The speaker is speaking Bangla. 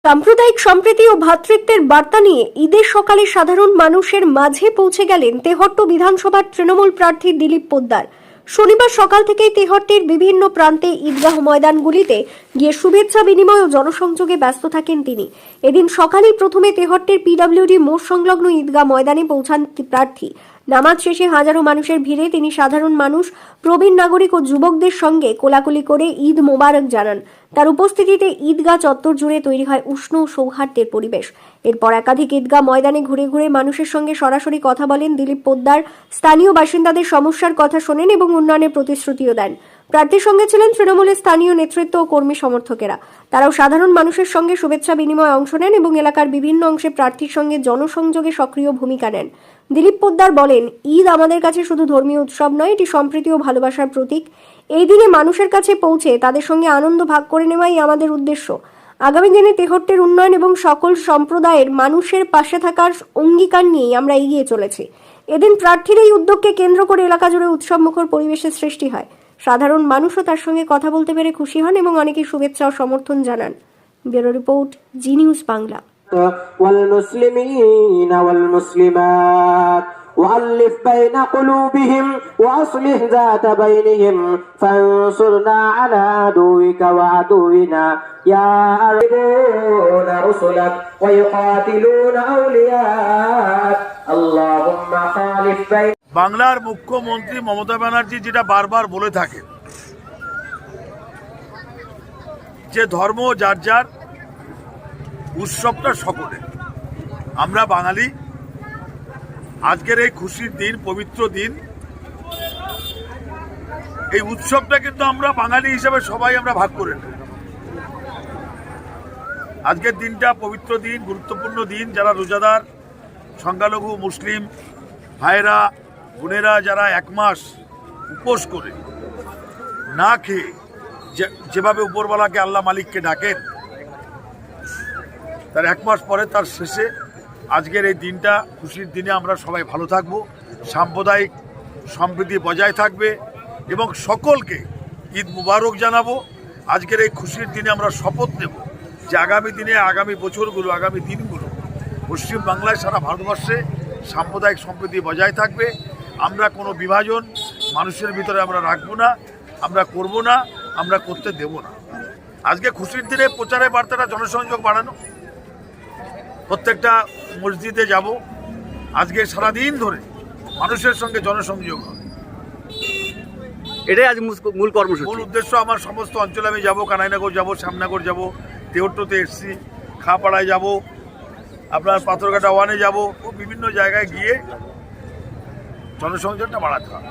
সাম্প্রদায়িক সম্প্রীতি ও ভ্রাতৃত্বের বার্তা নিয়ে ঈদের সকালে সাধারণ মানুষের মাঝে পৌঁছে গেলেন তেহট্ট বিধানসভার তৃণমূল প্রার্থী দিলীপ পোদ্দার। শনিবার সকাল থেকেই তেহট্টের বিভিন্ন প্রান্তে ঈদগাহ ময়দানগুলিতে গিয়ে শুভেচ্ছা বিনিময় ও জনসংযোগে ব্যস্ত থাকেন তিনি। এদিন সকালেই প্রথমে তেহট্টের পিডব্লিউডি মোড় সংলগ্ন ঈদগাহ ময়দানে পৌঁছান প্রার্থী। নামাজ শেষে হাজারো মানুষের ভিড়ে তিনি সাধারণ মানুষ, প্রবীণ নাগরিক ও যুবকদের সঙ্গে কোলাকুলি করে ঈদ মোবারক জানান। তার উপস্থিতিতে ঈদগাহ চত্বর জুড়ে তৈরি হয় উষ্ণ সৌহার্দ্যের পরিবেশ। এরপর একাধিক ঈদগাহ ময়দানে ঘুরে ঘুরে মানুষের সঙ্গে সরাসরি কথা বলেন দিলীপ পোদ্দার। স্থানীয় বাসিন্দাদের সমস্যার কথা শোনেন এবং উন্নয়নের প্রতিশ্রুতিও দেন। প্রার্থীর সঙ্গে ছিলেন তৃণমূলের স্থানীয় নেতৃত্ব ও কর্মী সমর্থকেরা। তারাও সাধারণ মানুষের সঙ্গে শুভেচ্ছা বিনিময়ে অংশ নেন এবং এলাকার বিভিন্ন অংশে প্রার্থীর সঙ্গে জনসংযোগে সক্রিয় ভূমিকা নেন। দিলীপ পোদ্দার বলেন, ঈদ আমাদের কাছে শুধু ধর্মীয় উৎসব নয়, এটি সম্প্রীতি ও ভালোবাসার প্রতীক। এই দিনে মানুষের কাছে পৌঁছে তাদের সঙ্গে আনন্দ ভাগ করে নেওয়াই আমাদের উদ্দেশ্য। আগামী দিনে তেহট্টের উন্নয়ন এবং সকল সম্প্রদায়ের মানুষের পাশে থাকার অঙ্গীকার নিয়েই আমরা এগিয়ে চলেছি। এদিন প্রার্থীর এই উদ্যোগকে কেন্দ্র করে এলাকা জুড়ে উৎসবমুখর পরিবেশের সৃষ্টি হয়। সাধারণ মানুষও তার সঙ্গে কথা বলতে পেরে খুশি হন এবং অনেকেই শুভেচ্ছা ও সমর্থন জানান। ব্যুরো রিপোর্ট, জি নিউজ বাংলা। والمسلمين والمسلمات وألف بين قلوبهم وأصلح ذات بينهم فانصرنا على عدوك وعدونا يا أرسلون رسلك ويقاتلون أولياءك اللهم خالف بين বাংলার মুখ্যমন্ত্রী মমতা ব্যানার্জি যেটা বারবার বলে থাকে যে ধর্ম যার যার, উৎসবটা সকলের। আমরা বাঙালি, আজকের এই খুশির দিন, পবিত্র দিন, এই উৎসবটা কিন্তু আমরা বাঙালি হিসেবে সবাই আমরা ভাগ করে নিই। আজকের দিনটা পবিত্র দিন, গুরুত্বপূর্ণ দিন। যারা রোজাদার, সংখ্যালঘু মুসলিম ভাইরা বোনেরা যারা এক মাস উপোস করে না খেয়ে যেভাবে উপরওয়ালাকে আল্লাহ মালিককে ডাকেন, তার এক মাস পরে তার শেষে আজকের এই দিনটা, খুশির দিনে আমরা সবাই ভালো থাকব, সাম্প্রদায়িক সম্প্রীতি বজায় থাকবে এবং সকলকে ঈদ মুবারক জানাবো। আজকের এই খুশির দিনে আমরা শপথ নেব যে আগামী দিনে, আগামী বছরগুলো, আগামী দিনগুলো পশ্চিমবাংলায়, সারা ভারতবর্ষে সাম্প্রদায়িক সম্প্রীতি বজায় থাকবে। আমরা কোনো বিভাজন মানুষের ভিতরে আমরা রাখবো না, আমরা করব না, আমরা করতে দেব না। আজকে খুশির দিনে প্রচারের বার্তাটা জনসংযোগ বাড়ানো, প্রত্যেকটা মসজিদে যাব, আজকে সারাদিন ধরে মানুষের সঙ্গে জনসংযোগ হবে। এটাই আজ মূল কর্মসূচি, মূল উদ্দেশ্য। আমার সমস্ত অঞ্চলে আমি যাব, কানাইনগর যাব, শ্যামনগর যাব, তেহট্টতে এসছি, খাপাড়ায় যাব, আপনার পাথরঘাটা ওয়ানে যাব, ও বিভিন্ন জায়গায় গিয়ে জনসংযোগটা বাড়াতে হবে।